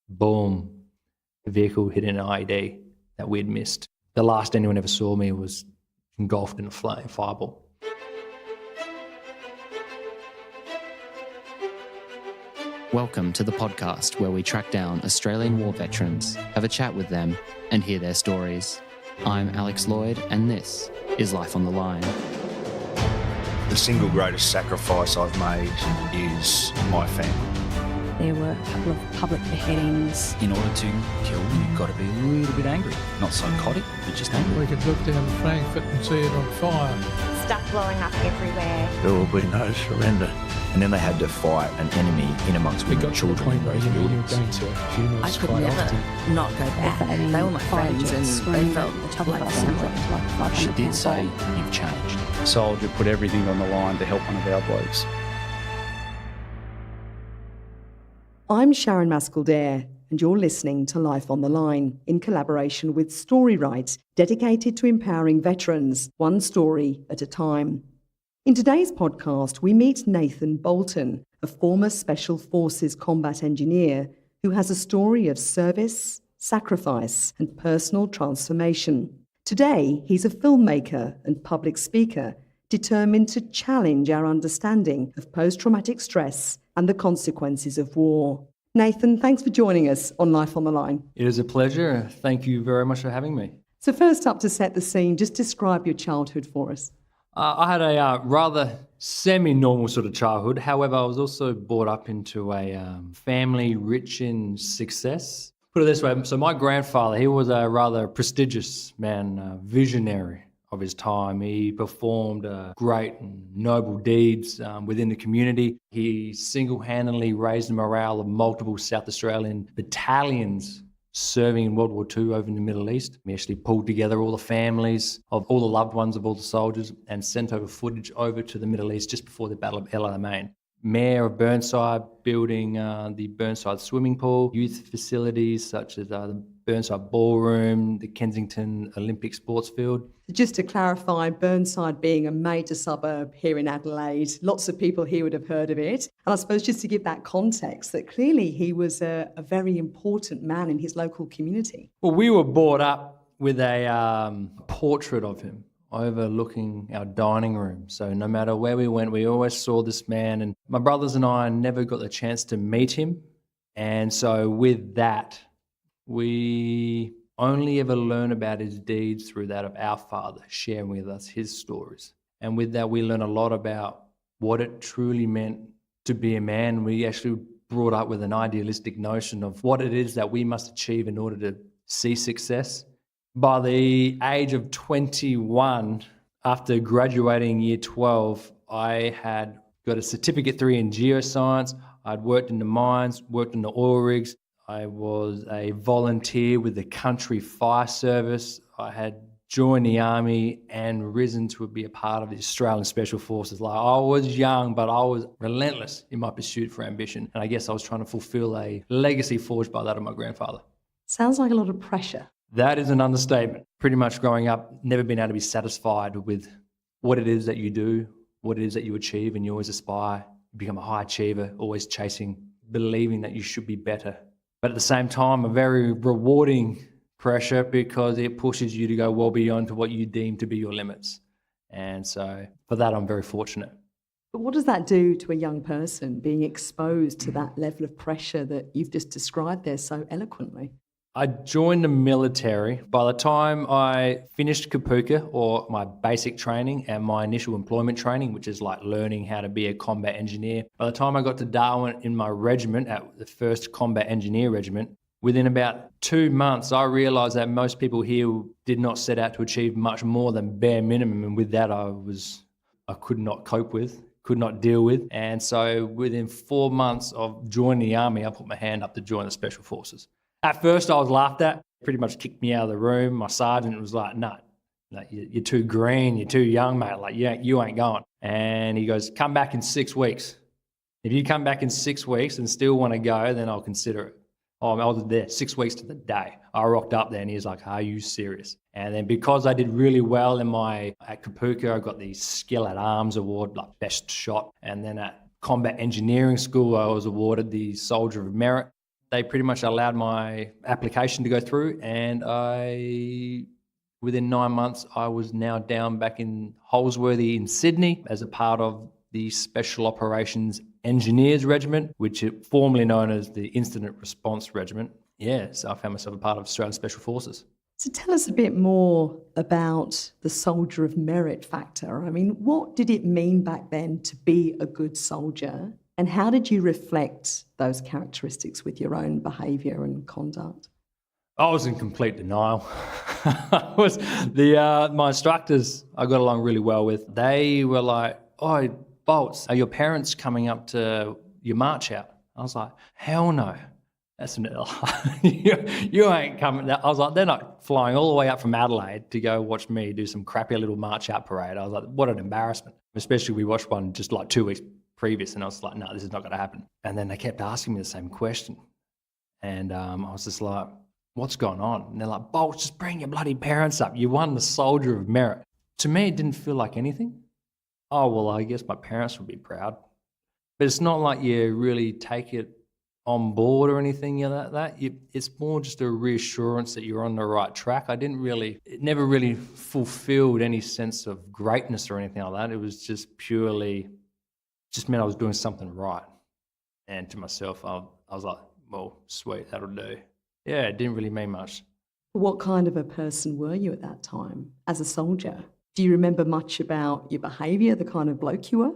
boom, the vehicle hit an IED that we'd missed. The last anyone ever saw me was engulfed in a fireball. Welcome to the podcast where we track down Australian war veterans, have a chat with them, and hear their stories. I'm Alex Lloyd, and this is Life on the Line. The single greatest sacrifice I've made is my family. There were a couple of public beheadings. In order to kill, you've got to be a little bit angry. Not psychotic, but just angry. We could look down Frankfurt and see it on fire. Stuff blowing up everywhere. There will be no surrender. And then they had to fight an enemy in amongst women and children in those buildings. I could never not go back. They were my friends and they felt the top of family. She did say, "You've changed." A soldier put everything on the line to help one of our blokes. I'm Sharon Mascall-Dare, and you're listening to Life on the Line in collaboration with StoryWrite, dedicated to empowering veterans, one story at a time. In today's podcast, we meet Nathan Bolton, a former Special Forces combat engineer who has a story of service, sacrifice, and personal transformation. Today, he's a filmmaker and public speaker determined to challenge our understanding of post-traumatic stress and the consequences of war. Nathan, thanks for joining us on Life on the Line. It is a pleasure. Thank you very much for having me. So first up, to set the scene, just describe your childhood for us. I had a rather semi-normal sort of childhood. However, I was also brought up into a family rich in success. Put it this way, so my grandfather, he was a rather prestigious man, visionary of his time. He performed great and noble deeds within the community. He single-handedly raised the morale of multiple South Australian battalions serving in World War II over in the Middle East. We actually pulled together all the families of all the loved ones of all the soldiers and sent over footage over to the Middle East just before the Battle of El Alamein. Mayor of Burnside building the Burnside swimming pool, youth facilities such as the Burnside Ballroom, the Kensington Olympic Sports Field. Just to clarify, Burnside being a major suburb here in Adelaide, lots of people here would have heard of it. And I suppose just to give that context, that clearly he was a very important man in his local community. Well, we were brought up with a portrait of him overlooking our dining room. So no matter where we went, we always saw this man. And my brothers and I never got the chance to meet him. And so with that, we only ever learn about his deeds through that of our father sharing with us his stories. And with that, we learn a lot about what it truly meant to be a man. We actually brought up with an idealistic notion of what it is that we must achieve in order to see success. By the age of 21, after graduating year 12, I had got a certificate 3 in geoscience. I'd worked in the mines, worked in the oil rigs. I was a volunteer with the country fire service. I had joined the army and risen to be a part of the Australian Special Forces. Like, I was young, but I was relentless in my pursuit for ambition. And I guess I was trying to fulfill a legacy forged by that of my grandfather. Sounds like a lot of pressure. That is an understatement. Pretty much growing up, never been able to be satisfied with what it is that you do, what it is that you achieve, and you always aspire. You become a high achiever, always chasing, believing that you should be better. But at the same time, a very rewarding pressure because it pushes you to go well beyond to what you deem to be your limits. And so for that, I'm very fortunate. But what does that do to a young person, being exposed to that level of pressure that you've just described there so eloquently? I joined the military. By the time I finished Kapuka, or my basic training and my initial employment training, which is like learning how to be a combat engineer, by the time I got to Darwin in my regiment, at the 1st Combat Engineer Regiment, within about 2 months, I realised that most people here did not set out to achieve much more than bare minimum. And with that, I could not cope with, could not deal with. And so within 4 months of joining the army, I put my hand up to join the Special Forces. At first, I was laughed at, pretty much kicked me out of the room. My sergeant was like, "No, you're too green, you're too young, mate. Like, you ain't going." And he goes, "Come back in 6 weeks. If you come back in 6 weeks and still want to go, then I'll consider it." Oh, I was there 6 weeks to the day. I rocked up there and he was like, "Are you serious?" And then because I did really well at Kapuka, I got the Skill at Arms Award, like best shot. And then at Combat Engineering School, I was awarded the Soldier of Merit. They pretty much allowed my application to go through, and within 9 months, I was now down back in Holsworthy in Sydney as a part of the Special Operations Engineers Regiment, which is formerly known as the Incident Response Regiment. Yeah, so I found myself a part of Australian Special Forces. So tell us a bit more about the soldier of merit factor. I mean, what did it mean back then to be a good soldier? And how did you reflect those characteristics with your own behaviour and conduct? I was in complete denial. My instructors I got along really well with. They were like, "Oh, Bolts, are your parents coming up to your march out?" I was like, "Hell no. That's you ain't coming." I was like, "They're not flying all the way up from Adelaide to go watch me do some crappy little march out parade." I was like, "What an embarrassment." Especially we watched one just like 2 weeks previous, and I was like, "No, this is not going to happen." And then they kept asking me the same question, and I was just like, "What's going on?" And they're like, "Bolts, just bring your bloody parents up. You won the Soldier of Merit." To me, it didn't feel like anything. Oh, well, I guess my parents would be proud. But it's not like you really take it on board or anything like that. It's more just a reassurance that you're on the right track. It never really fulfilled any sense of greatness or anything like that. It was just just meant I was doing something right. And to myself, I was like, well, sweet, that'll do. Yeah, it didn't really mean much. What kind of a person were you at that time as a soldier? Do you remember much about your behaviour, the kind of bloke you were?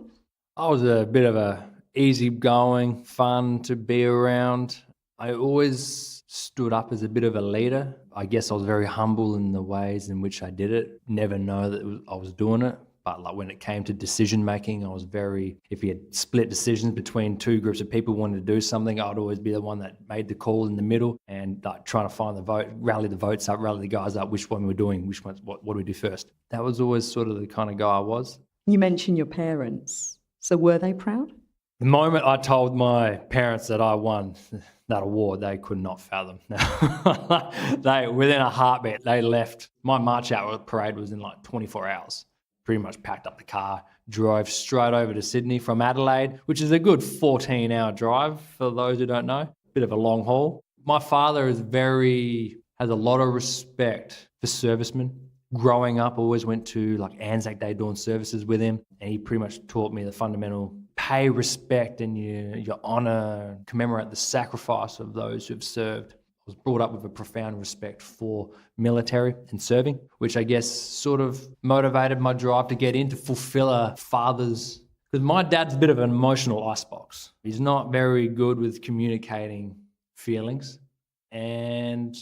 I was a bit of a easygoing, fun to be around. I always stood up as a bit of a leader. I guess I was very humble in the ways in which I did it. Never know that I was doing it. But like when it came to decision making, I was if you had split decisions between two groups of people wanting to do something, I'd always be the one that made the call in the middle and like trying to find the vote, rally the votes up, rally the guys up, which one we're doing, what do we do first. That was always sort of the kind of guy I was. You mentioned your parents. So were they proud? The moment I told my parents that I won that award, they could not fathom. Within a heartbeat, they left. My march out parade was in like 24 hours. Pretty much packed up the car, drove straight over to Sydney from Adelaide, which is a good 14-hour drive for those who don't know. Bit of a long haul. My father has a lot of respect for servicemen. Growing up, I always went to like Anzac Day dawn services with him, and he pretty much taught me the fundamental pay respect and you honour, commemorate the sacrifice of those who've served. I was brought up with a profound respect for military and serving, which I guess sort of motivated my drive to get in to fulfill a father's. Because my dad's a bit of an emotional icebox. He's not very good with communicating feelings. And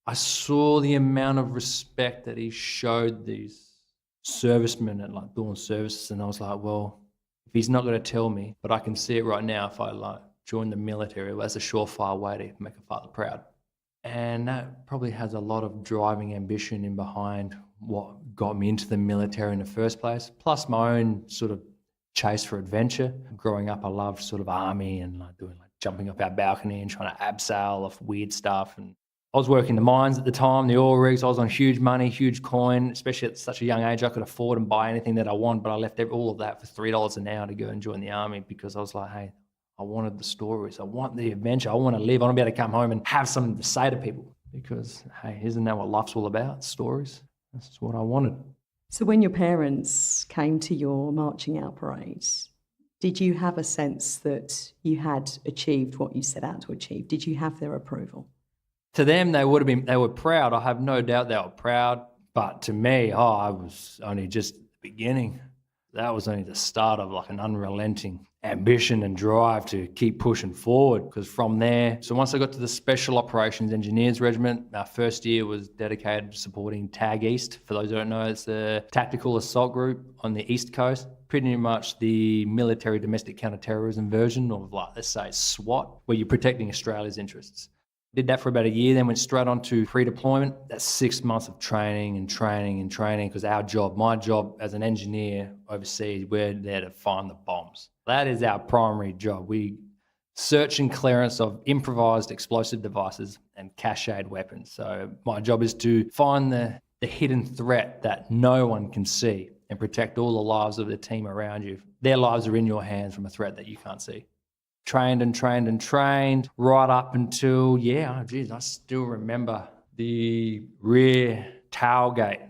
I saw the amount of respect that he showed these servicemen at like dawn services, and I was like, well, if he's not going to tell me, but I can see it right now if I like join the military, well, that's a surefire way to make a father proud. And that probably has a lot of driving ambition in behind what got me into the military in the first place, plus my own sort of chase for adventure. Growing up, I loved sort of army and like doing like jumping up our balcony and trying to abseil off weird stuff. And I was working the mines at the time, the oil rigs. I was on huge money, huge coin, especially at such a young age. I could afford and buy anything that I want, but I left all of that for $3 an hour to go and join the army because I was like, hey, I wanted the stories. I want the adventure. I want to live. I want to be able to come home and have something to say to people because, hey, isn't that what life's all about? Stories. That's what I wanted. So when your parents came to your marching out parade, did you have a sense that you had achieved what you set out to achieve? Did you have their approval? To them, they were proud. I have no doubt they were proud. But to me, I was only just the beginning. That was only the start of like an unrelenting ambition and drive to keep pushing forward. Because from there, so once I got to the Special Operations Engineers Regiment, our first year was dedicated to supporting TAG East. For those who don't know, it's a tactical assault group on the East Coast. Pretty much the military domestic counterterrorism version of like, let's say SWAT, where you're protecting Australia's interests. Did that for about a year, then went straight on to pre-deployment. That's 6 months of training, because my job as an engineer overseas, we're there to find the bombs. That is our primary job. We search and clearance of improvised explosive devices and cached weapons. So my job is to find the hidden threat that no one can see and protect all the lives of the team around you. Their lives are in your hands from a threat that you can't see. trained and trained and trained right up until, I still remember the rear tailgate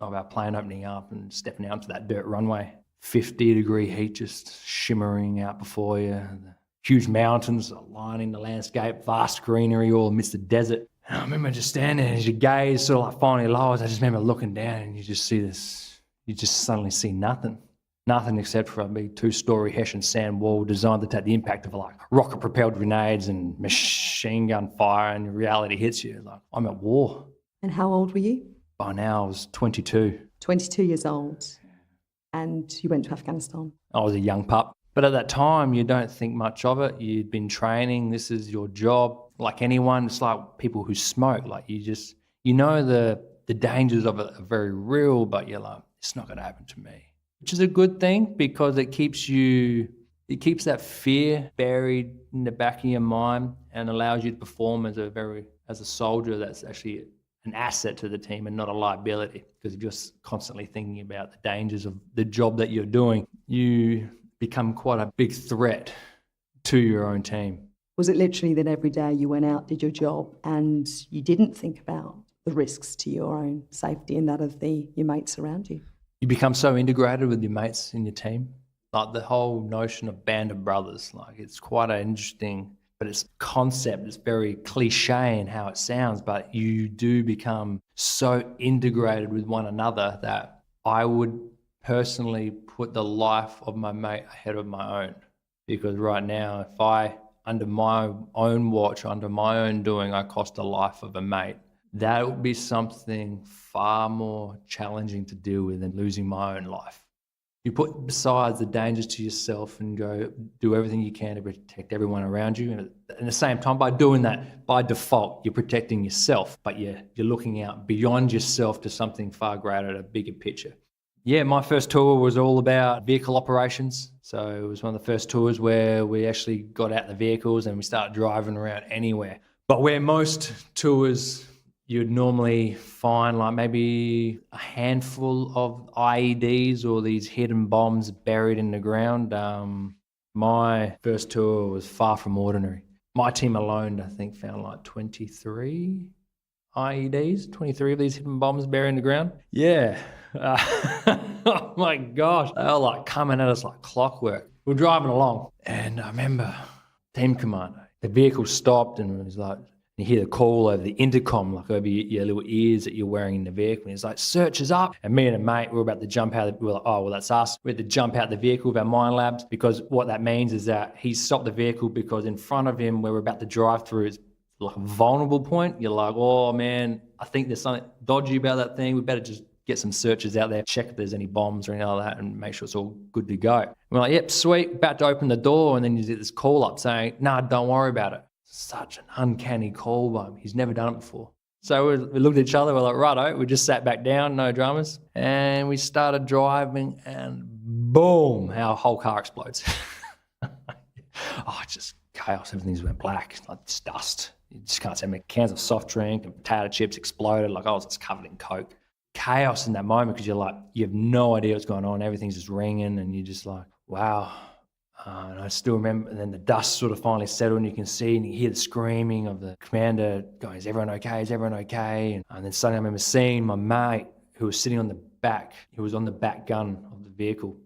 of our plane opening up and stepping out onto that dirt runway. 50-degree heat just shimmering out before you. The huge mountains lining the landscape, vast greenery all amidst the desert. And I remember just standing there as your gaze sort of like finally lowers. I just remember looking down and you just see this, you just suddenly see nothing. Nothing except for a big 2-story Hessian sand wall designed to take the impact of like rocket-propelled grenades and machine gun fire, and reality hits you. Like, I'm at war. And how old were you? By now I was 22. 22 years old. And you went to Afghanistan. I was a young pup. But at that time, you don't think much of it. You'd been training. This is your job. Like anyone, it's like people who smoke. Like you know the dangers of it are very real, but you're like, it's not going to happen to me. Which is a good thing because it keeps that fear buried in the back of your mind and allows you to perform as a soldier that's actually an asset to the team and not a liability. Because if you're constantly thinking about the dangers of the job that you're doing, you become quite a big threat to your own team. Was it literally that every day you went out, did your job, and you didn't think about the risks to your own safety and that of your mates around you? You become so integrated with your mates in your team. Like the whole notion of band of brothers, like it's quite an interesting, but it's concept, it's very cliche in how it sounds, but you do become so integrated with one another that I would personally put the life of my mate ahead of my own. Because right now, if under my own watch, under my own doing, I cost the life of a mate, that would be something far more challenging to deal with than losing my own life. You put besides the dangers to yourself and go do everything you can to protect everyone around you. And at the same time, by doing that, by default, you're protecting yourself, but you're looking out beyond yourself to something far greater, a bigger picture. Yeah, my first tour was all about vehicle operations. So it was one of the first tours where we actually got out the vehicles and we started driving around anywhere. But where most tours you'd normally find like maybe a handful of IEDs or these hidden bombs buried in the ground. My first tour was far from ordinary. My team alone, I think, found like 23 IEDs, 23 of these hidden bombs buried in the ground. Yeah. Oh my gosh. They were like coming at us like clockwork. We were driving along and I remember team commander, the vehicle stopped and it was like, you hear the call over the intercom, like over your little ears that you're wearing in the vehicle. And it's like, search is up. And me and a mate, we were about to jump out. We were like, oh, well, that's us. We had to jump out the vehicle with our mine labs because what that means is that he stopped the vehicle because in front of him, where we're about to drive through, is like a vulnerable point. You're like, oh, man, I think there's something dodgy about that thing. We better just get some searches out there, check if there's any bombs or anything like that and make sure it's all good to go. And we're like, yep, sweet, about to open the door. And then you get this call up saying, nah, don't worry about it. Such an uncanny call, but he's never done it before. So we looked at each other, we're like, righto, we just sat back down, no dramas, and we started driving and boom, our whole car explodes. Oh, it's just chaos, everything's went black, it's like it's dust. You just can't see, cans of soft drink and potato chips exploded, like I was just covered in Coke. Chaos in that moment because you're like, you have no idea what's going on, everything's just ringing and you're just like, wow. And I still remember, and then the dust sort of finally settled and you can see and you hear the screaming of the commander going, is everyone okay? Is everyone okay? And then suddenly I remember seeing my mate who was sitting on the back, he was on the back gun of the vehicle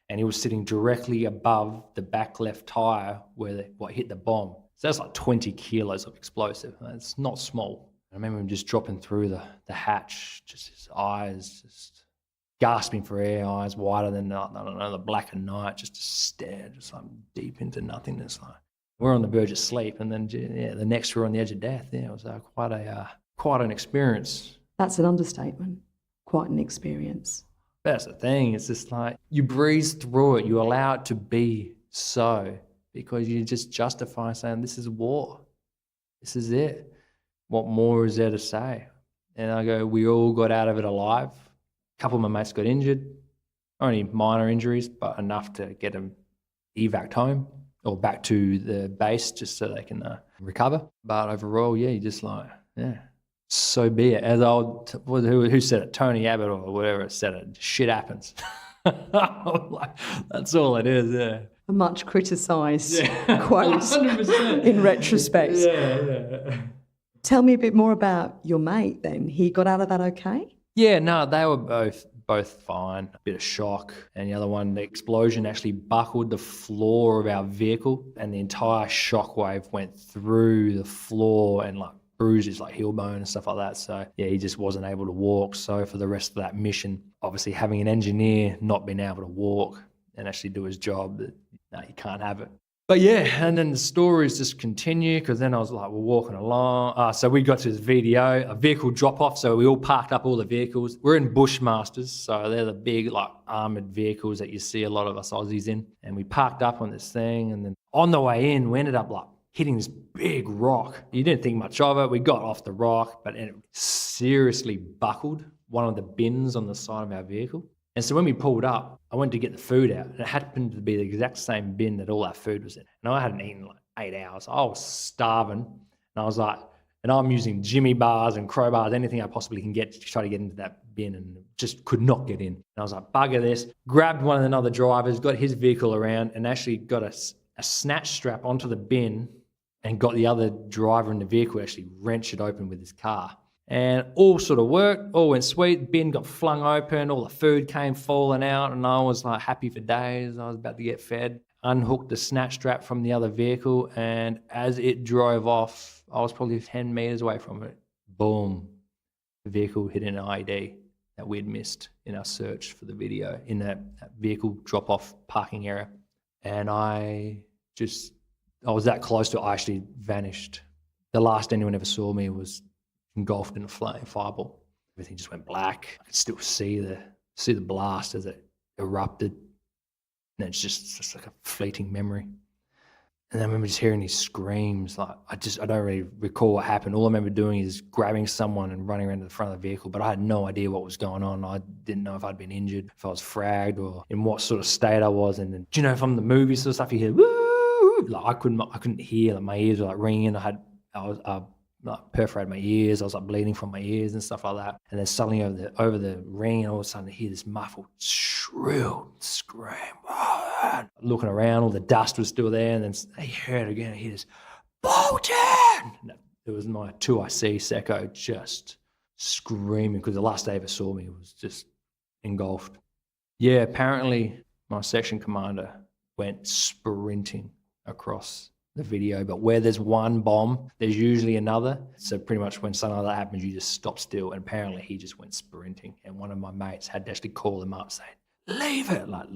and he was sitting directly above the back left tyre where what hit the bomb. So that's like 20 kilos of explosive. It's not small. I remember him just dropping through the hatch, just his eyes just gasping for air, eyes wider than, I don't know, the black of night, just to stare, just like deep into nothingness. Like we're on the verge of sleep, and then the next we're on the edge of death. Yeah, it was quite an experience. That's an understatement. Quite an experience. That's the thing. It's just like you breeze through it. You allow it to be so because you just justify saying this is war. This is it. What more is there to say? And I go, we all got out of it alive. A couple of my mates got injured, only minor injuries, but enough to get them evac'd home or back to the base just so they can recover. But overall, yeah, you just like, yeah, so be it. As who said it? Tony Abbott or whatever said it. Shit happens. Like, that's all it is, yeah. A much criticised quote 100%. in retrospect. Yeah. Tell me a bit more about your mate then. He got out of that okay? Yeah, no, they were both fine. A bit of shock. And the other one, the explosion actually buckled the floor of our vehicle, and the entire shockwave went through the floor and like bruised his like heel bone and stuff like that. So yeah, he just wasn't able to walk. So for the rest of that mission, obviously having an engineer not being able to walk and actually do his job, no, you can't have it. But yeah, and then the stories just continue, because then I was like, we're walking along. So we got to this VDO, a vehicle drop-off. So we all parked up all the vehicles. We're in Bushmasters, so they're the big like armoured vehicles that you see a lot of us Aussies in. And we parked up on this thing, and then on the way in, we ended up like hitting this big rock. You didn't think much of it. We got off the rock, but it seriously buckled one of the bins on the side of our vehicle. And so when we pulled up, I went to get the food out, and it happened to be the exact same bin that all our food was in. And I hadn't eaten like 8 hours. I was starving, and I was like, and I'm using Jimmy bars and crowbars, anything I possibly can get to try to get into that bin, and just could not get in. And I was like, bugger this. Grabbed one of the other drivers, got his vehicle around, and actually got a snatch strap onto the bin, and got the other driver in the vehicle actually wrench it open with his car. And all sort of worked, all went sweet. Bin got flung open, all the food came falling out, and I was like happy for days. I was about to get fed. Unhooked the snatch strap from the other vehicle, and as it drove off, I was probably 10 metres away from it. Boom. The vehicle hit an IED that we'd missed in our search for the video in that vehicle drop-off parking area. And I was that close to it, I actually vanished. The last anyone ever saw me was engulfed in a fireball. Everything just went black. I could still see the blast as it erupted. And it's just like a fleeting memory. And I remember just hearing these screams. Like I don't really recall what happened. All I remember doing is grabbing someone and running around to the front of the vehicle, but I had no idea what was going on. I didn't know if I'd been injured, if I was fragged, or in what sort of state I was. And then, do you know, from the movies sort of stuff, you hear woo. Like I couldn't hear. Like my ears were like ringing. I was like perforated my ears. I was like bleeding from my ears and stuff like that. And then suddenly over the ring, all of a sudden I hear this muffled shrill scream. Looking around, all the dust was still there, and then I heard it again. I hear this, Bolton! It was my 2IC Secco just screaming, because the last they ever saw me was just engulfed. Yeah, apparently my section commander went sprinting across the video, but where there's one bomb, there's usually another. So pretty much when something like that happens, you just stop still. And apparently he just went sprinting, and one of my mates had to actually call him up saying, leave it, like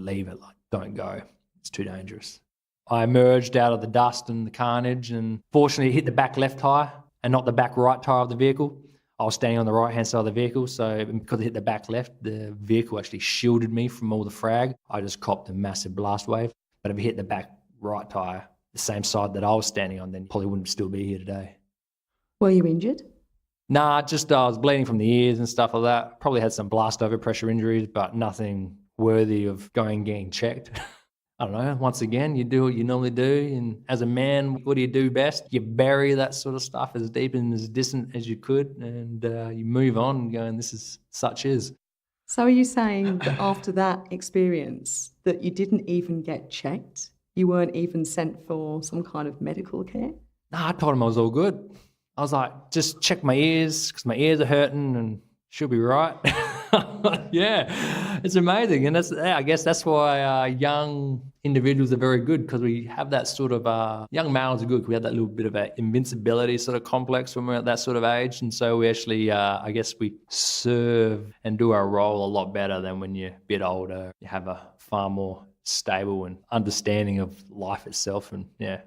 don't go. It's too dangerous. I emerged out of the dust and the carnage, and fortunately hit the back left tyre and not the back right tyre of the vehicle. I was standing on the right-hand side of the vehicle, so because it hit the back left, the vehicle actually shielded me from all the frag. I just copped a massive blast wave. But if it hit the back right tyre, the same side that I was standing on, then probably wouldn't still be here today. Were you injured? Nah, just I was bleeding from the ears and stuff like that. Probably had some blast overpressure injuries, but nothing worthy of getting checked. I don't know. Once again, you do what you normally do. And as a man, what do you do best? You bury that sort of stuff as deep and as distant as you could, and you move on and go, and this is such is. So are you saying that after that experience that you didn't even get checked? You weren't even sent for some kind of medical care? Nah, I told him I was all good. I was like, just check my ears, because my ears are hurting and she'll be right. Yeah, it's amazing. And I guess that's why young individuals are very good, because we have that sort of, young males are good because we have that little bit of an invincibility sort of complex when we're at that sort of age. And so we actually, I guess we serve and do our role a lot better than when you're a bit older. You have a far more stable and understanding of life itself. And yeah.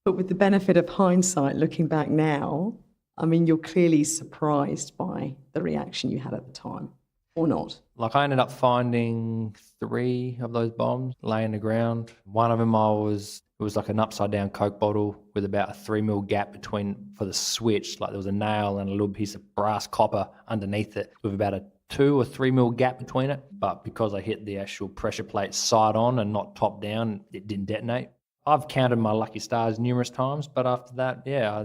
But with the benefit of hindsight, looking back now, I mean, you're clearly surprised by the reaction you had at the time, or not? Like I ended up finding 3 of those bombs laying the ground. One of them it was like an upside down Coke bottle with about a 3 mil gap for the switch. Like there was a nail and a little piece of brass copper underneath it with about a 2 or 3 mil gap between it. But because I hit the actual pressure plate side on and not top down, it didn't detonate. I've counted my lucky stars numerous times, but after that, yeah,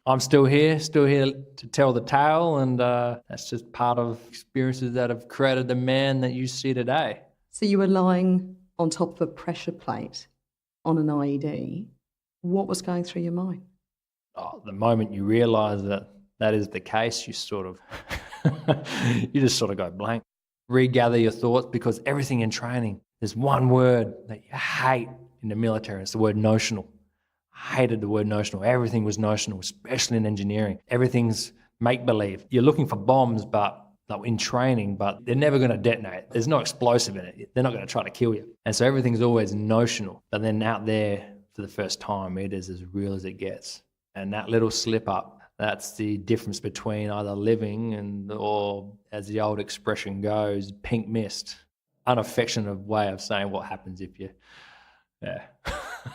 I'm still here to tell the tale, and that's just part of experiences that have created the man that you see today. So you were lying on top of a pressure plate on an IED, what was going through your mind? Oh, the moment you realise that that is the case, you sort of, you just sort of go blank. Regather your thoughts, because everything in training, there's one word that you hate in the military. It's the word notional. I hated the word notional. Everything was notional, especially in engineering. Everything's make-believe. You're looking for bombs, but like in training, but they're never going to detonate. There's no explosive in it. They're not going to try to kill you. And so everything's always notional. But then out there, for the first time, it is as real as it gets. And that little slip up, that's the difference between either living and, or as the old expression goes, pink mist. Unaffectionate way of saying what happens if you,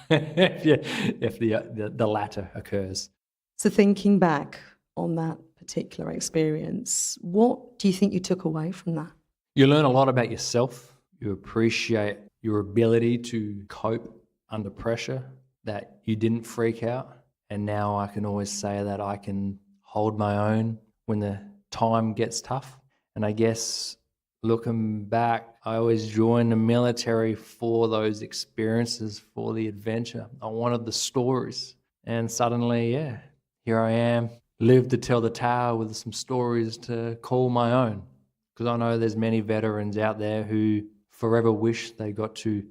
if the latter occurs. So thinking back on that particular experience, what do you think you took away from that? You learn a lot about yourself. You appreciate your ability to cope under pressure, that you didn't freak out. And now I can always say that I can hold my own when the time gets tough. And I guess looking back, I always joined the military for those experiences, for the adventure. I wanted the stories. And suddenly, here I am, lived to tell the tale with some stories to call my own. Because I know there's many veterans out there who forever wish they got to,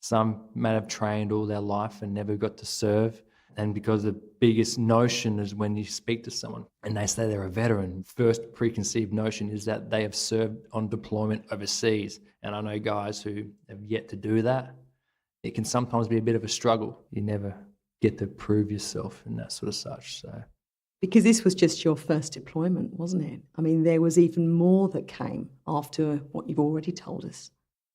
some may have trained all their life and never got to serve. And because the biggest notion is when you speak to someone and they say they're a veteran, first preconceived notion is that they have served on deployment overseas. And I know guys who have yet to do that. It can sometimes be a bit of a struggle. You never get to prove yourself and that sort of such. So, because this was just your first deployment, wasn't it? I mean, there was even more that came after what you've already told us.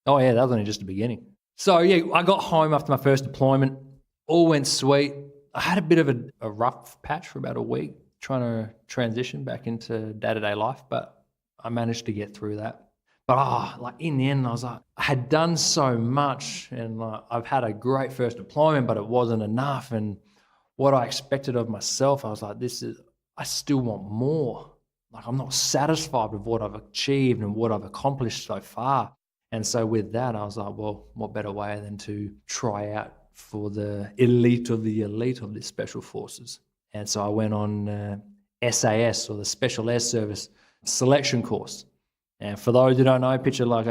Oh yeah, that was only just the beginning. So yeah, I got home after my first deployment. All went sweet. I had a bit of a rough patch for about a week trying to transition back into day-to-day life, but I managed to get through that. But like in the end, I was like, I had done so much, and I've had a great first deployment, but it wasn't enough. And what I expected of myself, I was like, I still want more. Like, I'm not satisfied with what I've achieved and what I've accomplished so far. And so with that, I was like, well, what better way than to try out for the elite of the Special Forces. And so I went on SAS, or the Special Air Service Selection course. And for those who don't know, picture like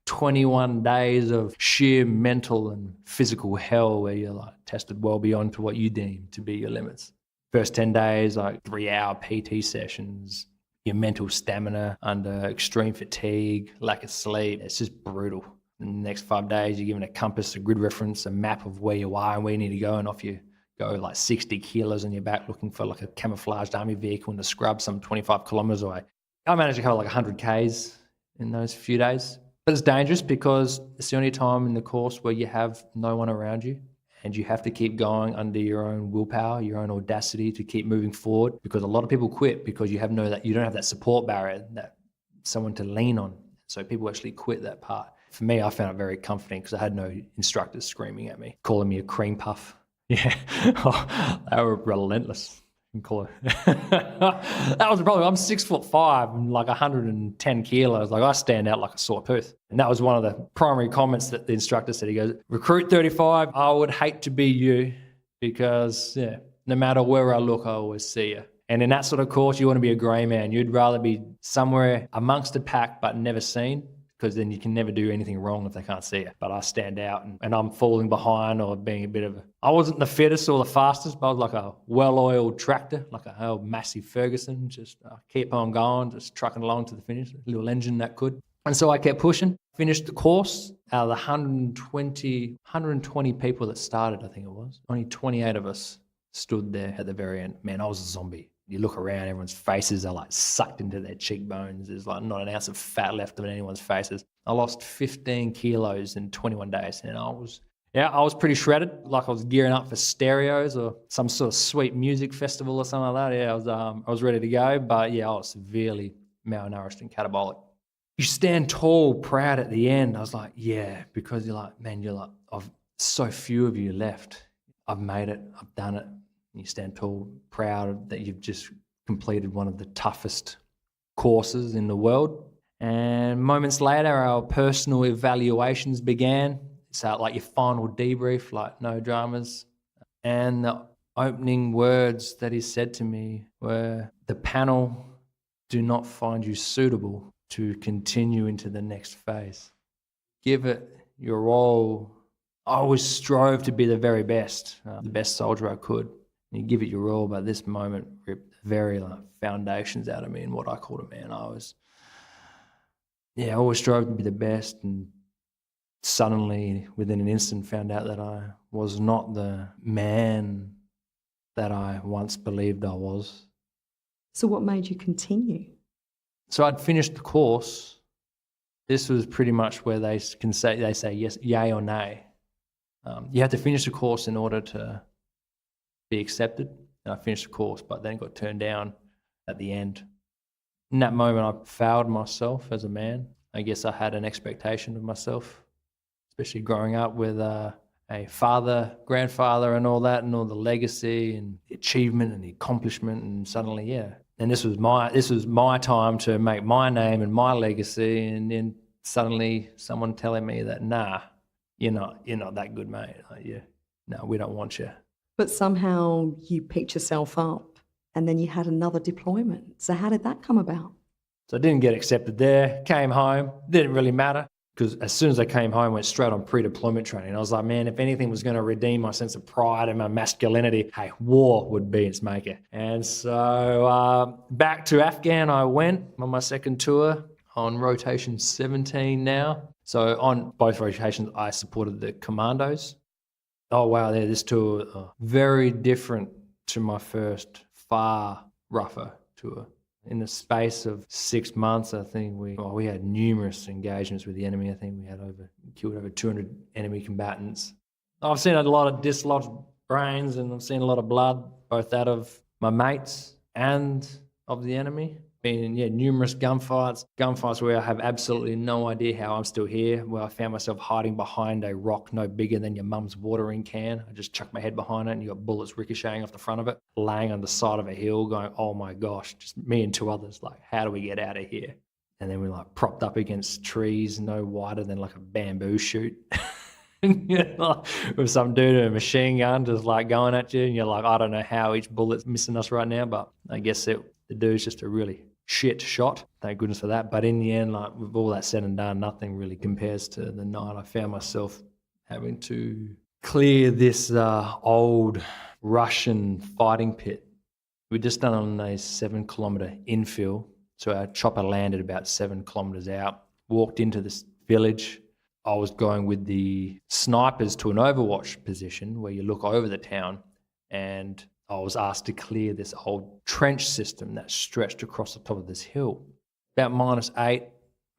21 days of sheer mental and physical hell where you're like tested well beyond to what you deem to be your limits. First 10 days, like 3-hour PT sessions, your mental stamina under extreme fatigue, lack of sleep. It's just brutal. In the next 5 days, you're given a compass, a grid reference, a map of where you are and where you need to go, and off you go like 60 kilos on your back looking for like a camouflaged army vehicle in the scrub some 25 kilometres away. I managed to cover like 100 Ks in those few days. But it's dangerous because it's the only time in the course where you have no one around you, and you have to keep going under your own willpower, your own audacity to keep moving forward, because a lot of people quit because you don't have that support barrier, that someone to lean on. So people actually quit that part. For me, I found it very comforting because I had no instructors screaming at me, calling me a cream puff. Yeah, they were relentless. Call it. That was the problem. I'm 6'5" and like 110 kilos. Like, I stand out like a sore tooth. And that was one of the primary comments that the instructor said. He goes, "Recruit 35, I would hate to be you, because no matter where I look, I always see you." And in that sort of course, you want to be a grey man. You'd rather be somewhere amongst the pack but never seen, because then you can never do anything wrong if they can't see you. But I stand out and I'm falling behind, or being a bit of I wasn't the fittest or the fastest, but I was like a well-oiled tractor, like a old massive Ferguson, just keep on going, just trucking along to the finish, a little engine that could. And so I kept pushing, finished the course. Out of the 120 people that started, I think it was, only 28 of us stood there at the very end. Man, I was a zombie. You look around, everyone's faces are like sucked into their cheekbones. There's like not an ounce of fat left on anyone's faces. I lost 15 kilos in 21 days, and I was pretty shredded, like I was gearing up for stereos or some sort of sweet music festival or something like that. Yeah, I was ready to go, but I was severely malnourished and catabolic. You stand tall, proud at the end. I was like, because you're like, I've so few of you left. I've made it, I've done it. You stand tall, proud that you've just completed one of the toughest courses in the world. And moments later, our personal evaluations began. So like your final debrief, like no dramas. And the opening words that he said to me were, the panel do not find you suitable to continue into the next phase. Give it your all. I always strove to be the very best, the best soldier I could. And you give it your all, but this moment ripped the very foundations out of me and what I called a man. I always strove to be the best, and suddenly, within an instant, found out that I was not the man that I once believed I was. So what made you continue? So I'd finished the course. This was pretty much where they say yes, yay or nay. You had to finish the course in order to be accepted. And I finished the course, but then got turned down at the end. In that moment, I failed myself as a man. I guess I had an expectation of myself, especially growing up with a father, grandfather and all that, and all the legacy and the achievement and the accomplishment, and suddenly, And this was my time to make my name and my legacy, and then suddenly someone telling me that, nah, you're not that good, mate. No, we don't want you. But somehow you picked yourself up and then you had another deployment. So how did that come about? So I didn't get accepted there, came home, didn't really matter, because as soon as I came home, I went straight on pre-deployment training. I was like, man, if anything was going to redeem my sense of pride and my masculinity, hey, war would be its maker. And so back to Afghan I went on my second tour on rotation 17 now. So on both rotations, I supported the commandos. Oh, wow, this tour, very different to my first, far rougher tour. In the space of 6 months, I think we had numerous engagements with the enemy. I think we had killed over 200 enemy combatants. I've seen a lot of dislodged brains, and I've seen a lot of blood, both out of my mates and of the enemy. Been in numerous gunfights where I have absolutely no idea how I'm still here, where I found myself hiding behind a rock no bigger than your mum's watering can. I just chucked my head behind it and you got bullets ricocheting off the front of it, laying on the side of a hill going, oh my gosh, just me and two others, like, how do we get out of here? And then we're propped up against trees no wider than a bamboo shoot. With some dude in a machine gun just going at you, and you're like, I don't know how each bullet's missing us right now, but I guess the dude's just a really shit shot, thank goodness for that. But in the end, with all that said and done, nothing really compares to the night I found myself having to clear this old Russian fighting pit. We'd just done on a 7-kilometre infill, so our chopper landed about 7 kilometres out, walked into this village. I was going with the snipers to an overwatch position where you look over the town, and I was asked to clear this old trench system that stretched across the top of this hill. About -8,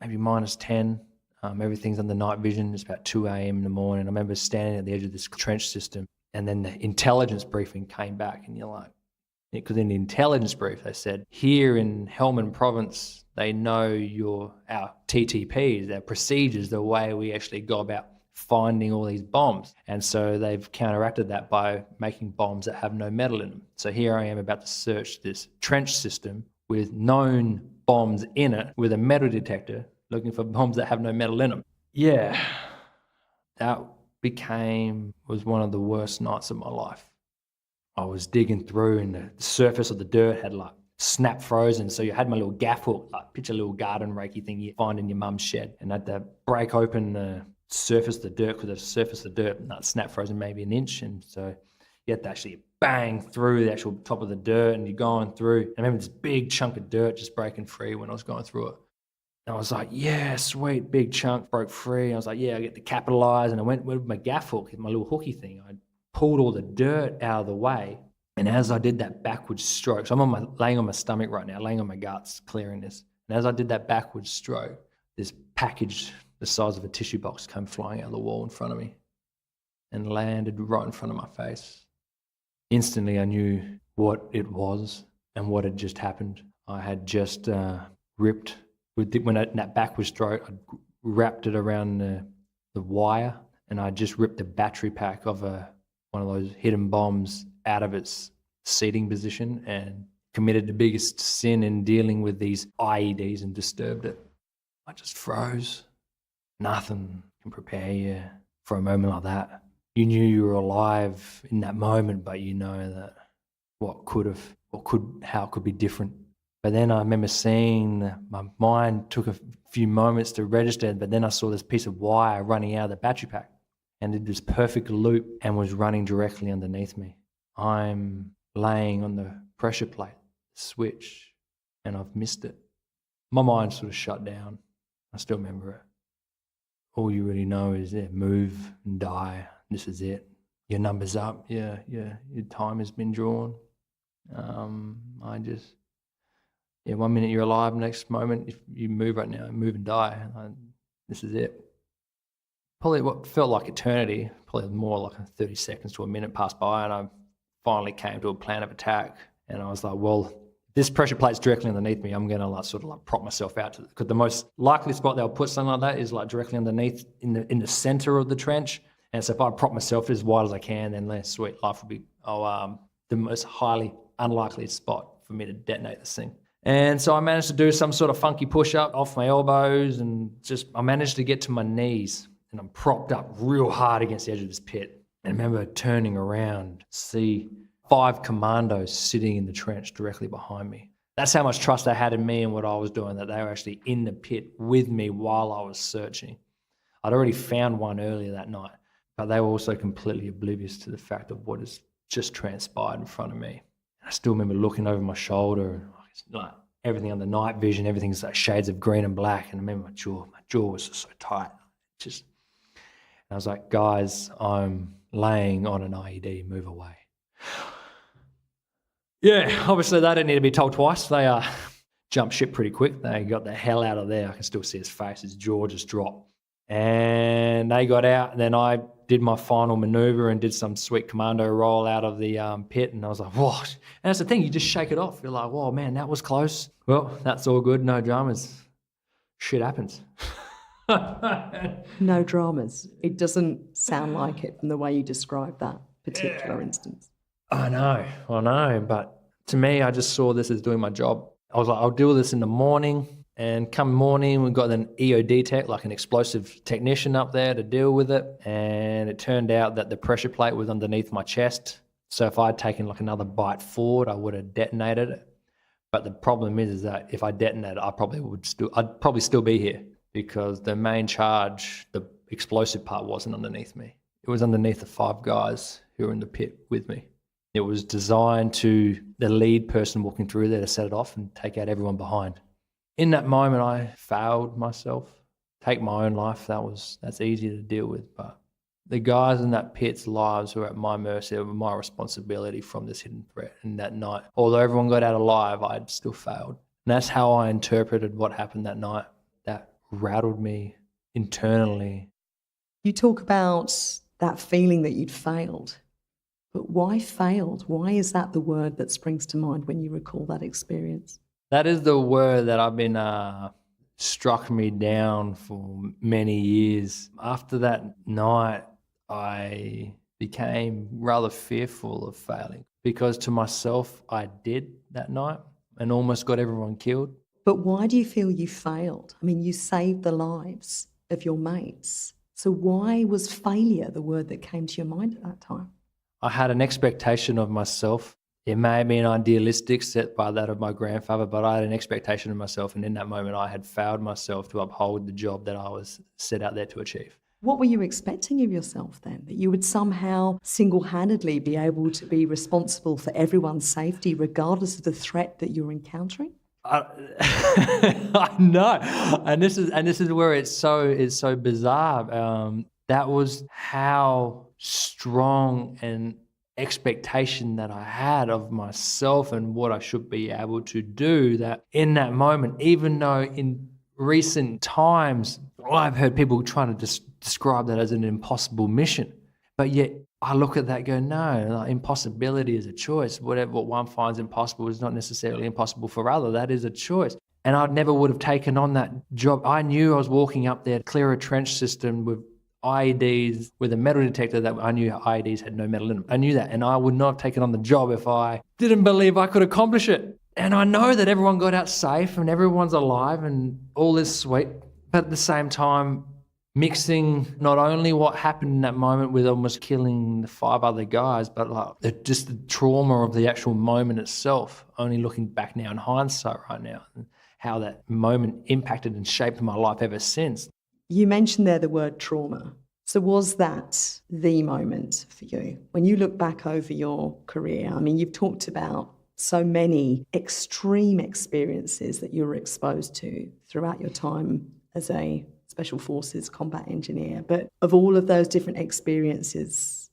maybe -10. Everything's under night vision. It's about 2 a.m. in the morning. I remember standing at the edge of this trench system, and then the intelligence briefing came back, and you're like, because in the intelligence brief they said, here in Helmand province, they know our TTPs, our procedures, the way we actually go about finding all these bombs. And so they've counteracted that by making bombs that have no metal in them. So here I am about to search this trench system with known bombs in it with a metal detector, looking for bombs that have no metal in them. Yeah, that was one of the worst nights of my life. I was digging through, and the surface of the dirt had snap frozen. So you had my little gaff hook, picture a little garden rakey thing you find in your mum's shed, and I had to break open the surface of the dirt, because the surface of the dirt snap frozen maybe an inch, and so you had to actually bang through the actual top of the dirt, and you're going through. I remember this big chunk of dirt just breaking free when I was going through it. And I was like, yeah, sweet, big chunk broke free. I was like, yeah, I get to capitalise, and I went with my gaff hook, my little hooky thing. I pulled all the dirt out of the way, and as I did that backwards stroke, so I'm laying on my stomach right now, laying on my guts, clearing this, and as I did that backwards stroke, this package the size of a tissue box came flying out of the wall in front of me and landed right in front of my face. Instantly, I knew what it was and what had just happened. I had just ripped, when that backwards stroke, I wrapped it around the wire, and I just ripped the battery pack of one of those hidden bombs out of its seating position and committed the biggest sin in dealing with these IEDs and disturbed it. I just froze. Nothing can prepare you for a moment like that. You knew you were alive in that moment, but you know that how it could be different. But then I remember seeing my mind took a few moments to register, but then I saw this piece of wire running out of the battery pack and did this perfect loop and was running directly underneath me. I'm laying on the pressure plate switch and I've missed it. My mind sort of shut down. I still remember it. All you really know is move and die. This is it. Your number's up. Your time has been drawn. 1 minute you're alive, next moment, if you move right now, move and die. This is it. Probably what felt like eternity, probably more like 30 seconds to a minute passed by, and I finally came to a plan of attack. And I was like, well, this pressure plate's directly underneath me. I'm going to prop myself out, because the most likely spot they'll put something like that is like directly underneath in the center of the trench. And so if I prop myself as wide as I can, then sweet, life will be the most highly unlikely spot for me to detonate this thing. And so I managed to do some sort of funky push-up off my elbows, and I managed to get to my knees, and I'm propped up real hard against the edge of this pit. And I remember turning around, see 5 commandos sitting in the trench directly behind me. That's how much trust they had in me and what I was doing, that they were actually in the pit with me while I was searching. I'd already found one earlier that night, but they were also completely oblivious to the fact of what has just transpired in front of me. I still remember looking over my shoulder, like everything under night vision, everything's like shades of green and black. And I remember my jaw was just so tight. And I was like, guys, I'm laying on an IED, move away. Yeah, obviously they didn't need to be told twice. They jumped ship pretty quick. They got the hell out of there. I can still see his face, his jaw just dropped. And they got out, and then I did my final maneuver and did some sweet commando roll out of the pit, and I was like, what? And that's the thing, you just shake it off. You're like, whoa, man, that was close. Well, that's all good, no dramas. Shit happens. No dramas. It doesn't sound like it from the way you described that particular instance. I know, but to me, I just saw this as doing my job. I was like, I'll do this in the morning. And come morning, we got an EOD tech, like an explosive technician up there to deal with it. And it turned out that the pressure plate was underneath my chest. So if I'd taken like another bite forward, I would have detonated it. But the problem is that if I detonated, I'd probably still be here, because the main charge, the explosive part, wasn't underneath me. It was underneath the 5 guys who were in the pit with me. It was designed to the lead person walking through there to set it off and take out everyone behind. In that moment, I failed myself. Take my own life, that's easy to deal with. But the guys in that pit's lives were at my mercy, were my responsibility from this hidden threat. And that night, although everyone got out alive, I'd still failed. And that's how I interpreted what happened that night. That rattled me internally. You talk about that feeling that you'd failed. But why failed? Why is that the word that springs to mind when you recall that experience? That is the word that I've been struck me down for many years. After that night, I became rather fearful of failing, because to myself, I did that night and almost got everyone killed. But why do you feel you failed? I mean, you saved the lives of your mates. So why was failure the word that came to your mind at that time? I had an expectation of myself. It may have been idealistic, set by that of my grandfather, but I had an expectation of myself, and in that moment I had failed myself to uphold the job that I was set out there to achieve. What were you expecting of yourself then? That you would somehow single-handedly be able to be responsible for everyone's safety regardless of the threat that you're encountering? I know, and this is where it's so bizarre. That was how strong an expectation that I had of myself and what I should be able to do, that in that moment, even though in recent times I've heard people trying to describe that as an impossible mission, but yet I look at that and go, no, impossibility is a choice. What one finds impossible is not necessarily impossible for other. That is a choice. And I never would have taken on that job. I knew I was walking up there to clear a trench system with IEDs, with a metal detector that I knew IEDs had no metal in them. I knew that, and I would not have taken on the job if I didn't believe I could accomplish it. And I know that everyone got out safe and everyone's alive and all is sweet, but at the same time, mixing not only what happened in that moment with almost killing the 5 other guys, but like just the trauma of the actual moment itself, only looking back now in hindsight right now, and how that moment impacted and shaped my life ever since. You mentioned there the word trauma. So was that the moment for you? When you look back over your career, I mean, you've talked about so many extreme experiences that you were exposed to throughout your time as a Special Forces combat engineer. But of all of those different experiences,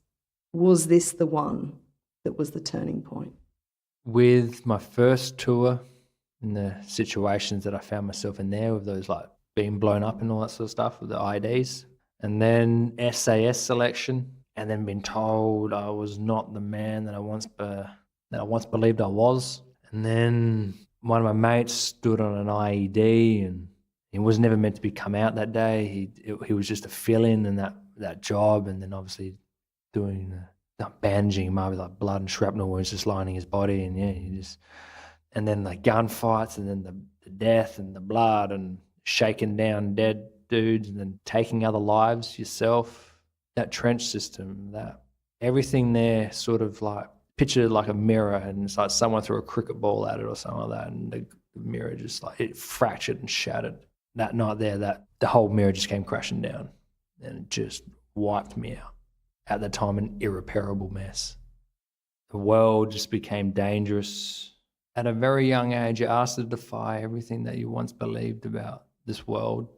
was this the one that was the turning point? With my first tour and the situations that I found myself in there with those like being blown up and all that sort of stuff with the IDs, and then SAS Selection, and then being told I was not the man that I once believed I was. And then one of my mates stood on an IED, and he was never meant to be come out that day. He was just a fill-in in that job, and then obviously doing the bandaging him up with like blood and shrapnel wounds just lining his body, and and then the gunfights, and then the death and the blood and shaking down dead dudes and then taking other lives yourself. That trench system, that everything there sort of like pictured like a mirror, and it's like someone threw a cricket ball at it or something like that, and the mirror just like it fractured and shattered. That night there, that the whole mirror just came crashing down, and it just wiped me out. At the time, an irreparable mess. The world just became dangerous. At a very young age, you're asked to defy everything that you once believed about this world.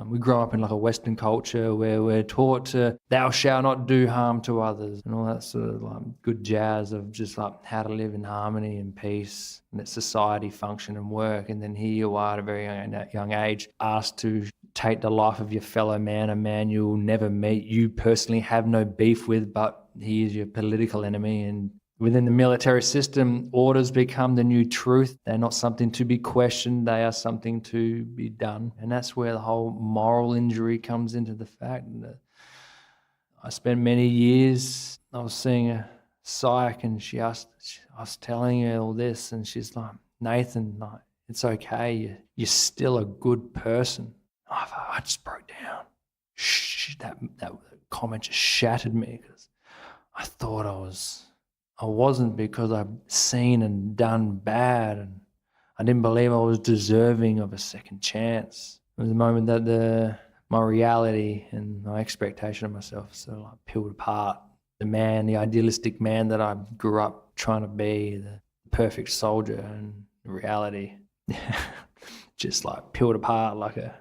We grow up in like a Western culture where we're taught to, thou shalt not do harm to others, and all that sort of like good jazz of just like how to live in harmony and peace and let society function and work. And then here you are at a very young age, asked to take the life of your fellow man, a man you'll never meet, you personally have no beef with, but he is your political enemy. And within the military system, orders become the new truth. They're not something to be questioned. They are something to be done. And that's where the whole moral injury comes into the fact. I spent many years, I was seeing a psych, and I was telling her all this, and she's like, Nathan, like, it's okay. You're still a good person. I just broke down. That comment just shattered me, because I thought I wasn't, because I've seen and done bad, and I didn't believe I was deserving of a second chance. It was the moment that my reality and my expectation of myself sort of like peeled apart. The idealistic man that I grew up trying to be, the perfect soldier, and reality just like peeled apart like a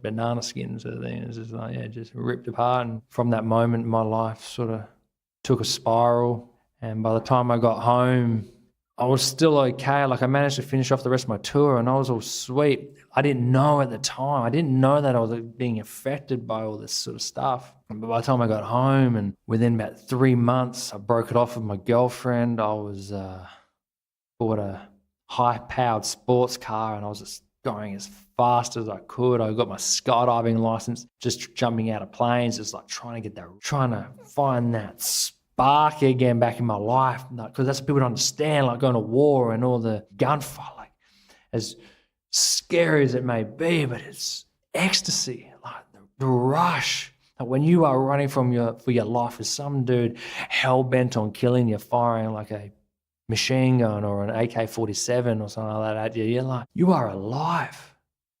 banana skin sort of thing. It's just like, just ripped apart. And from that moment, my life sort of took a spiral. And by the time I got home, I was still okay. Like, I managed to finish off the rest of my tour, and I was all sweet. I didn't know at the time. I didn't know that I was being affected by all this sort of stuff. But by the time I got home, and within about 3 months, I broke it off with my girlfriend. I was bought a high-powered sports car, and I was just going as fast as I could. I got my skydiving license, just jumping out of planes, just like trying to find that spark again back in my life, because that's what people don't understand, like going to war and all the gunfire, like as scary as it may be, but it's ecstasy, like the rush. Like when you are running for your life, as some dude hell-bent on killing you, firing like a machine gun or an AK-47 or something like that at you, you're like, you are alive.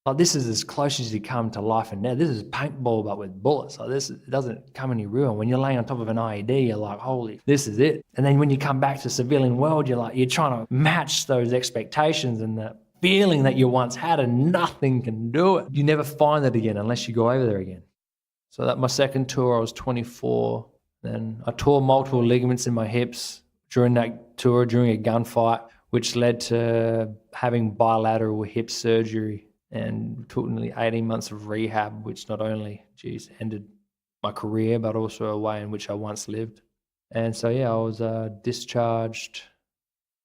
Like, this is as close as you come to life and death. This is paintball but with bullets. Like, it doesn't come any real. When you're laying on top of an IED, you're like, holy, this is it. And then when you come back to civilian world, you're trying to match those expectations and the feeling that you once had, and nothing can do it. You never find it again unless you go over there again. So that my second tour, I was 24. Then I tore multiple ligaments in my hips during that tour, during a gunfight, which led to having bilateral hip surgery, and took nearly 18 months of rehab, which not only, ended my career, but also a way in which I once lived. And so, I was discharged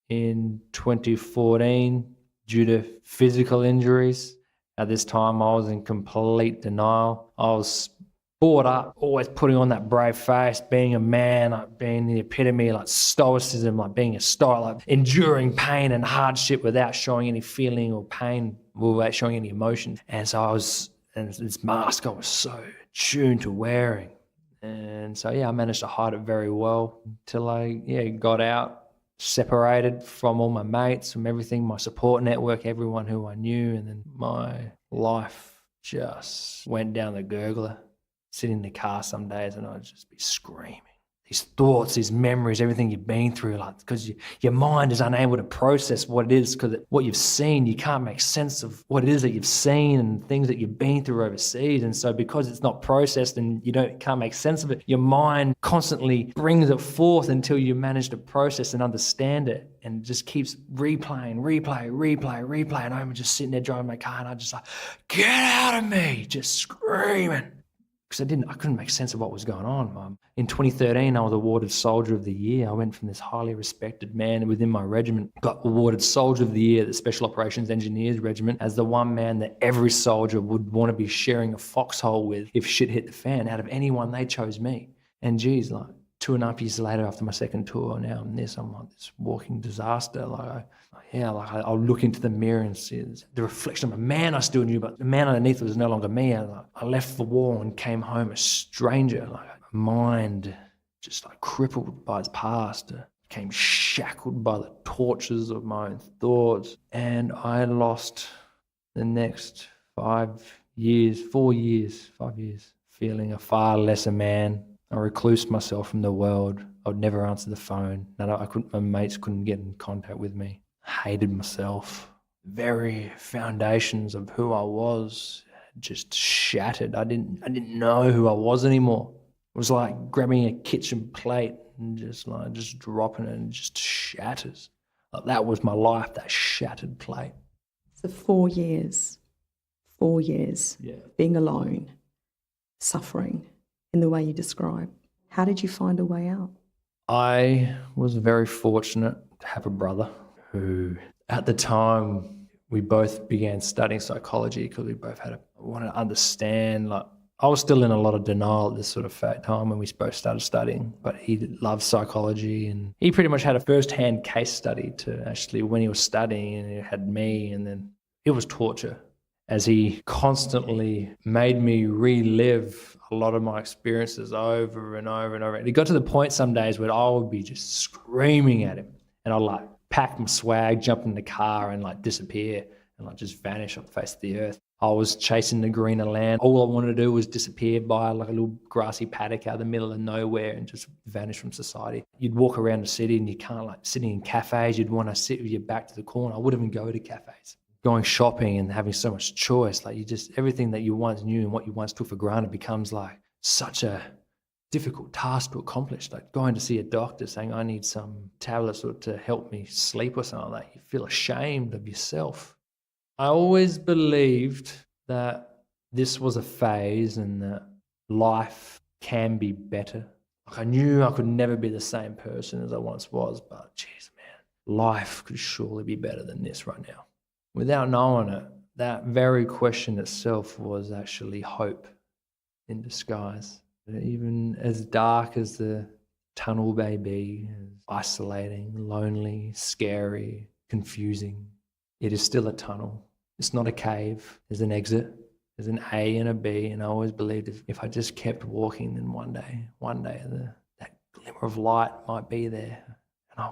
in 2014 due to physical injuries. At this time, I was in complete denial. I was brought up, always putting on that brave face, being a man, like being the epitome, like stoicism, like being a stoic, like enduring pain and hardship without showing any feeling or pain, without showing any emotion. And so I was And this mask I was so tuned to wearing. And so, I managed to hide it very well until I got out, separated from all my mates, from everything, my support network, everyone who I knew. And then my life just went down the gurgler. Sitting in the car some days and I'd just be screaming. These thoughts, these memories, everything you've been through, like, because your mind is unable to process what it is, because what you've seen, you can't make sense of what it is that you've seen and things that you've been through overseas. And so because it's not processed and you can't make sense of it, your mind constantly brings it forth until you manage to process and understand it, and it just keeps replay. And I'm just sitting there driving my car and I just like, get out of me, just screaming. Because I couldn't make sense of what was going on, Mum. In 2013, I was awarded Soldier of the Year. I went from this highly respected man within my regiment, got awarded Soldier of the Year at the Special Operations Engineer Regiment as the one man that every soldier would want to be sharing a foxhole with if shit hit the fan. Out of anyone, they chose me. And geez, like 2.5 years later, after my second tour, now I'm like this walking disaster. I'll look into the mirror and see the reflection of a man I still knew, but the man underneath was no longer me. I left the war and came home a stranger, like a mind just like crippled by its past, became shackled by the tortures of my own thoughts. And I lost the next 5 years, feeling a far lesser man. I reclused myself from the world. I would never answer the phone. My mates couldn't get in contact with me. Hated myself. Very foundations of who I was just shattered. I didn't know who I was anymore. It was like grabbing a kitchen plate and just dropping it and it just shatters. Like that was my life, that shattered plate. So 4 years, being alone, suffering in the way you describe. How did you find a way out? I was very fortunate to have a brother who, at the time, we both began studying psychology because we both wanted to understand. Like, I was still in a lot of denial at this sort of time when we both started studying, but he loved psychology and he pretty much had a first-hand case study to actually when he was studying, and he had me, and then it was torture as he constantly made me relive a lot of my experiences over and over and over. And it got to the point some days where I would be just screaming at him, and I'd pack my swag, jump in the car and disappear and just vanish off the face of the earth. I was chasing the greener land. All I wanted to do was disappear by a little grassy paddock out of the middle of nowhere and just vanish from society. You'd walk around the city and you can't, sitting in cafes, you'd want to sit with your back to the corner. I wouldn't even go to cafes. Going shopping and having so much choice, everything that you once knew and what you once took for granted becomes such a difficult task to accomplish. Going to see a doctor saying, I need some tablets to help me sleep or something like that. You feel ashamed of yourself. I always believed that this was a phase and that life can be better. I knew I could never be the same person as I once was, but geez, man, life could surely be better than this right now. Without knowing it, that very question itself was actually hope in disguise. Even as dark as the tunnel may be, isolating, lonely, scary, confusing, it is still a tunnel. It's not a cave. There's an exit. There's an A and a B, and I always believed if I just kept walking, then one day, that glimmer of light might be there. And I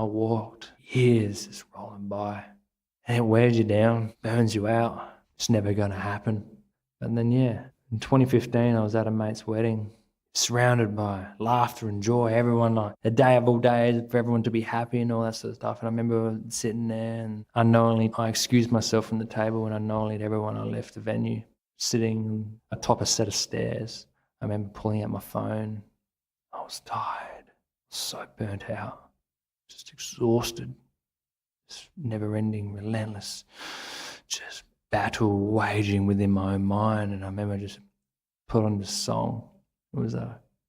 walked. Years just rolling by. And it wears you down, burns you out. It's never going to happen. And then, in 2015, I was at a mate's wedding, surrounded by laughter and joy. Everyone, a day of all days for everyone to be happy and all that sort of stuff. And I remember sitting there and unknowingly, I excused myself from the table, and unknowingly to everyone, I left the venue, sitting atop a set of stairs. I remember pulling out my phone. I was tired, so burnt out, just exhausted. This never-ending, relentless, just battle waging within my own mind. And I remember just put on this song. It was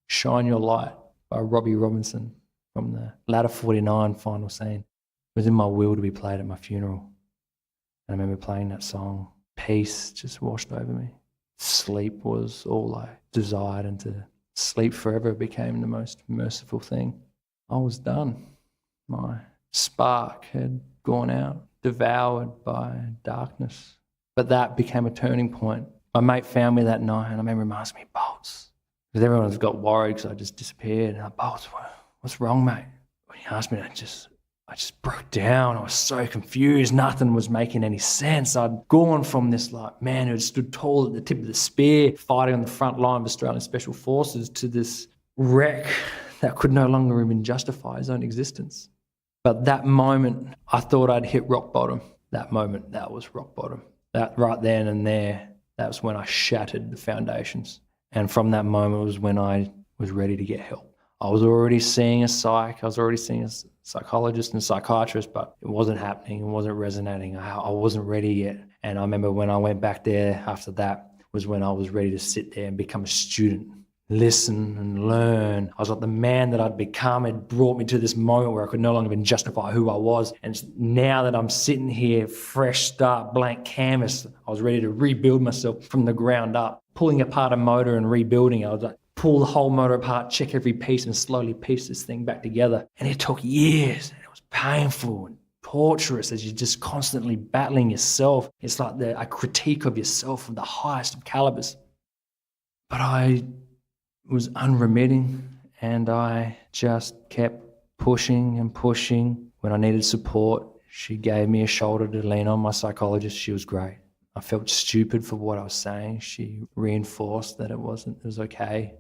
Shine Your Light by Robbie Robinson from the Ladder 49 final scene. It was in my will to be played at my funeral. And I remember playing that song. Peace just washed over me. Sleep was all I desired, and to sleep forever became the most merciful thing. I was done. My spark had gone out, devoured by darkness. But that became a turning point My mate found me that night, and I remember him asking me, Bolts, because everyone's got worried because I just disappeared. And I, Bolts, what's wrong, mate? When he asked me that, I just broke down. I was so confused. Nothing was making any sense. I'd gone from this like man who had stood tall at the tip of the spear, fighting on the front line of Australian Special Forces, to this wreck that could no longer even justify his own existence. But that moment, I thought I'd hit rock bottom. That moment, that was rock bottom. That right then and there, that was when I shattered the foundations. And from that moment was when I was ready to get help. I was already seeing a psych, I was already seeing a psychologist and psychiatrist, but it wasn't happening, it wasn't resonating. I wasn't ready yet. And I remember when I went back there after that was when I was ready to sit there and become a student, listen and learn. I was like the man that I'd become had brought me to this moment where I could no longer even justify who I was. And now that I'm sitting here, fresh start, blank canvas, I was ready to rebuild myself from the ground up, pulling apart a motor and rebuilding it. I was like, pull the whole motor apart, check every piece and slowly piece this thing back together. And it took years, and it was painful and torturous as you're just constantly battling yourself. It's like a critique of yourself of the highest of calibers. But I was unremitting, and I just kept pushing and pushing. When I needed support, she gave me a shoulder to lean on. My psychologist, she was great. I felt stupid for what I was saying. She reinforced that it was okay,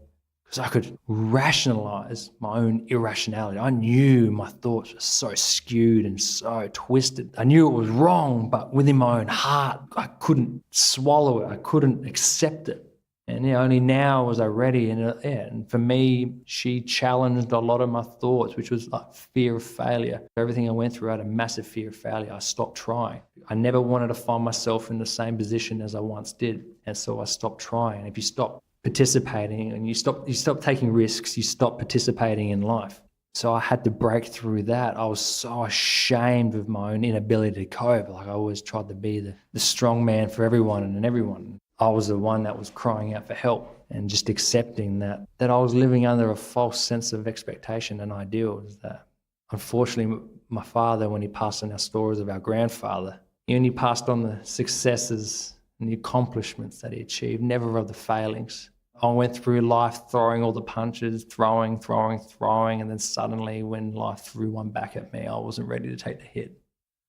because I could rationalize my own irrationality. I knew my thoughts were so skewed and so twisted. I knew it was wrong, but within my own heart, I couldn't swallow it. I couldn't accept it. And only now was I ready. And for me, she challenged a lot of my thoughts, which was like fear of failure. Everything I went through, I had a massive fear of failure. I stopped trying. I never wanted to find myself in the same position as I once did. And so I stopped trying. If you stop participating and you stop taking risks, you stop participating in life. So I had to break through that. I was so ashamed of my own inability to cope. Like I always tried to be the strong man for everyone and everyone. I was the one that was crying out for help, and just accepting that I was living under a false sense of expectation and ideal. Is that unfortunately my father, when he passed on our stories of our grandfather, he only passed on the successes and the accomplishments that he achieved, never of the failings. I went through life throwing all the punches, throwing, and then suddenly when life threw one back at me, I wasn't ready to take the hit.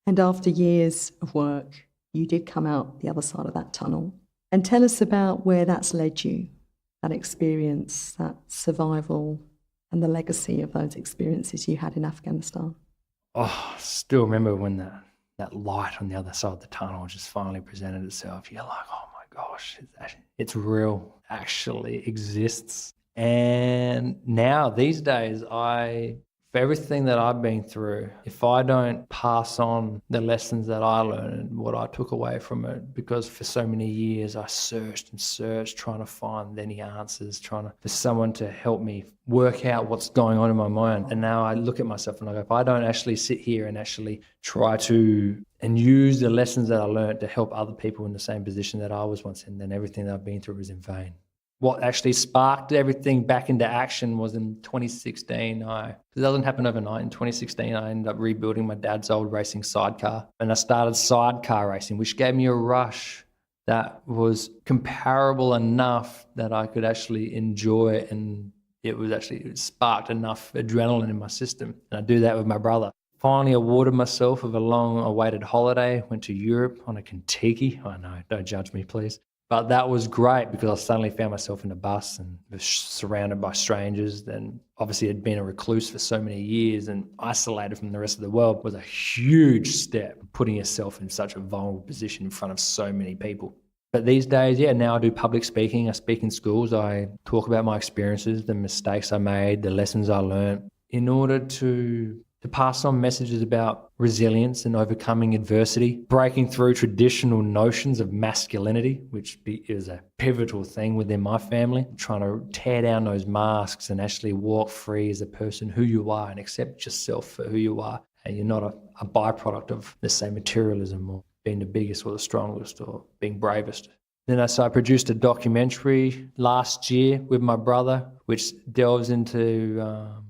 And after years of work, you did come out the other side of that tunnel. And tell us about where that's led you, that experience, that survival, and the legacy of those experiences you had in Afghanistan. Oh, I still remember when that light on the other side of the tunnel just finally presented itself. You're like, oh my gosh, it's real, actually exists. And now, these days, for everything that I've been through, if I don't pass on the lessons that I learned and what I took away from it, because for so many years I searched and searched, trying to find any answers, for someone to help me work out what's going on in my mind. And now I look at myself and I go, if I don't actually sit here and actually try to and use the lessons that I learned to help other people in the same position that I was once in, then everything that I've been through is in vain. What actually sparked everything back into action was in 2016. It doesn't happen overnight. In 2016, I ended up rebuilding my dad's old racing sidecar, and I started sidecar racing, which gave me a rush that was comparable enough that I could actually enjoy it, and it sparked enough adrenaline in my system. And I do that with my brother. Finally awarded myself of a long-awaited holiday, went to Europe on a Kentucky. I know, don't judge me, please. But that was great because I suddenly found myself in a bus and was surrounded by strangers. Then obviously had been a recluse for so many years and isolated from the rest of the world was a huge step, putting yourself in such a vulnerable position in front of so many people. But these days, now I do public speaking. I speak in schools. I talk about my experiences, the mistakes I made, the lessons I learned, in order to pass on messages about resilience and overcoming adversity, breaking through traditional notions of masculinity, which is a pivotal thing within my family, trying to tear down those masks and actually walk free as a person who you are and accept yourself for who you are. And you're not a byproduct of, let's say, materialism or being the biggest or the strongest or being bravest. Then I produced a documentary last year with my brother, which delves into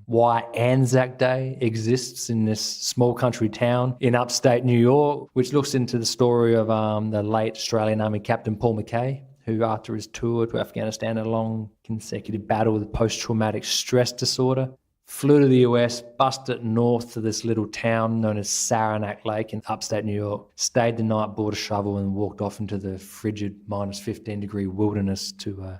why Anzac Day exists in this small country town in upstate New York, which looks into the story of the late Australian Army Captain Paul McKay, who after his tour to Afghanistan, a long consecutive battle with post-traumatic stress disorder, flew to the US, busted north to this little town known as Saranac Lake in upstate New York, stayed the night, bought a shovel and walked off into the frigid minus 15-degree wilderness to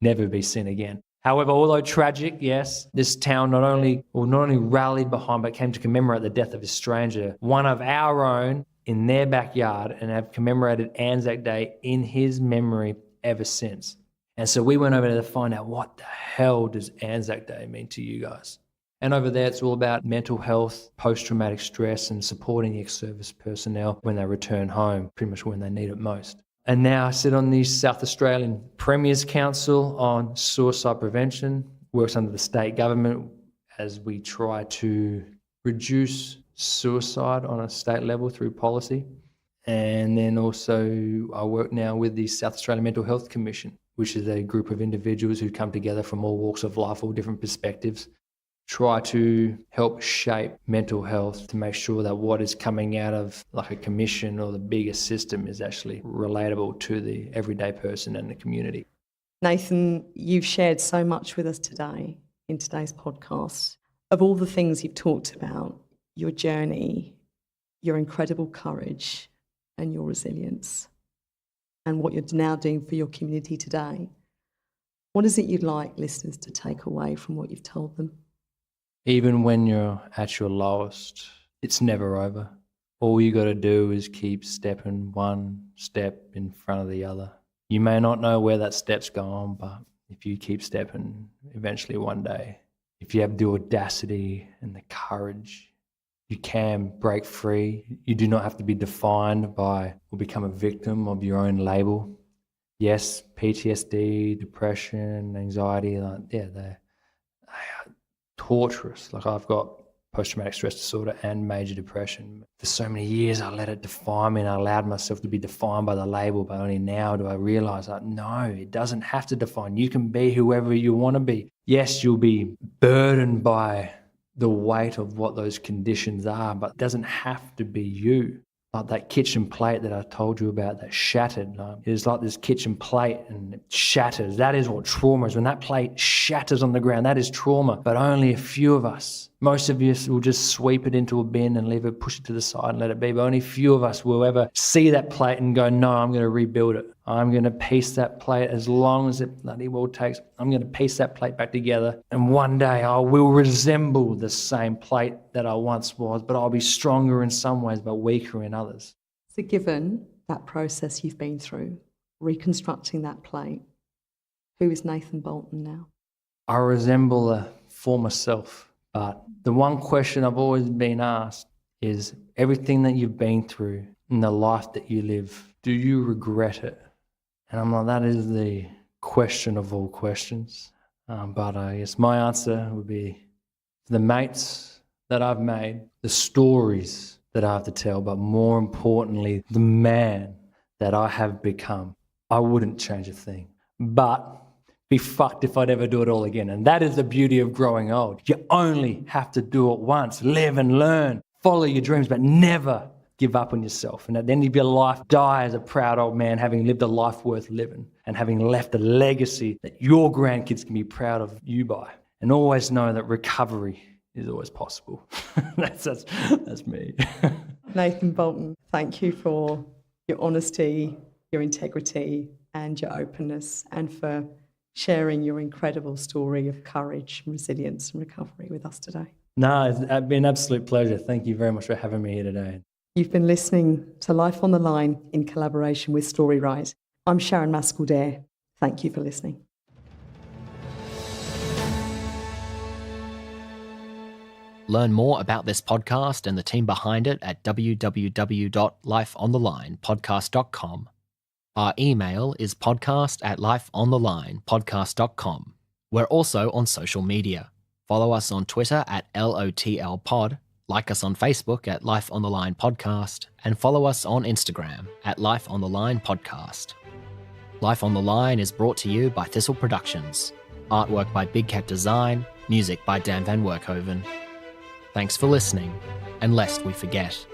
never be seen again. However, although tragic, yes, this town not only rallied behind but came to commemorate the death of a stranger, one of our own, in their backyard, and have commemorated Anzac Day in his memory ever since. And so we went over there to find out, what the hell does Anzac Day mean to you guys? And over there, it's all about mental health, post-traumatic stress, and supporting the ex-service personnel when they return home, pretty much when they need it most. And now I sit on the South Australian Premier's Council on Suicide Prevention, works under the state government as we try to reduce suicide on a state level through policy. And then also I work now with the South Australian Mental Health Commission, which is a group of individuals who come together from all walks of life, all different perspectives, try to help shape mental health to make sure that what is coming out of like a commission or the bigger system is actually relatable to the everyday person and the community. Nathan, you've shared so much with us today in today's podcast. Of all the things you've talked about, your journey, your incredible courage and your resilience, and what you're now doing for your community today, what is it you'd like listeners to take away from what you've told them? Even when you're at your lowest, it's never over. All you got to do is keep stepping one step in front of the other. You may not know where that step's going, but if you keep stepping, eventually one day, if you have the audacity and the courage, you can break free. You do not have to be defined by or become a victim of your own label. Yes, PTSD, depression, anxiety, they are torturous. Like, I've got post-traumatic stress disorder and major depression. For so many years, I let it define me and I allowed myself to be defined by the label, but only now do I realise that no, it doesn't have to define. You can be whoever you want to be. Yes, you'll be burdened by the weight of what those conditions are, but it doesn't have to be you. Like that kitchen plate that I told you about that shattered. It is like this kitchen plate and it shatters. That is what trauma is. When that plate shatters on the ground, that is trauma. But only a few of us, most of us will just sweep it into a bin and leave it, push it to the side and let it be. But only a few of us will ever see that plate and go, no, I'm going to rebuild it. I'm going to piece that plate as long as it bloody well takes. I'm going to piece that plate back together. And one day I will resemble the same plate that I once was, but I'll be stronger in some ways, but weaker in others. So given that process you've been through, reconstructing that plate, who is Nathan Bolton now? I resemble a former self. But the one question I've always been asked is, everything that you've been through in the life that you live, do you regret it? And I'm like, that is the question of all questions. But I guess my answer would be the mates that I've made, the stories that I have to tell, but more importantly, the man that I have become. I wouldn't change a thing. But be fucked if I'd ever do it all again. And that is the beauty of growing old. You only have to do it once. Live and learn. Follow your dreams, but never give up on yourself. And at the end of your life, die as a proud old man, having lived a life worth living and having left a legacy that your grandkids can be proud of you by. And always know that recovery is always possible. That's me. Nathan Bolton, thank you for your honesty, your integrity and your openness, and for sharing your incredible story of courage, resilience and recovery with us today. No, it's been an absolute pleasure. Thank you very much for having me here today. You've been listening to Life on the Line in collaboration with StoryWrite. I'm Sharon Mascall-Dare. Thank you for listening. Learn more about this podcast and the team behind it at www.lifeonthelinepodcast.com. Our email is podcast@lifeonthelinepodcast.com. We're also on social media. Follow us on Twitter at LOTLpod, like us on Facebook at Life on the Line Podcast, and follow us on Instagram at Life on the Line Podcast. Life on the Line is brought to you by Thistle Productions. Artwork by Big Cat Design, music by Dan Van Werkhoven. Thanks for listening, and lest we forget,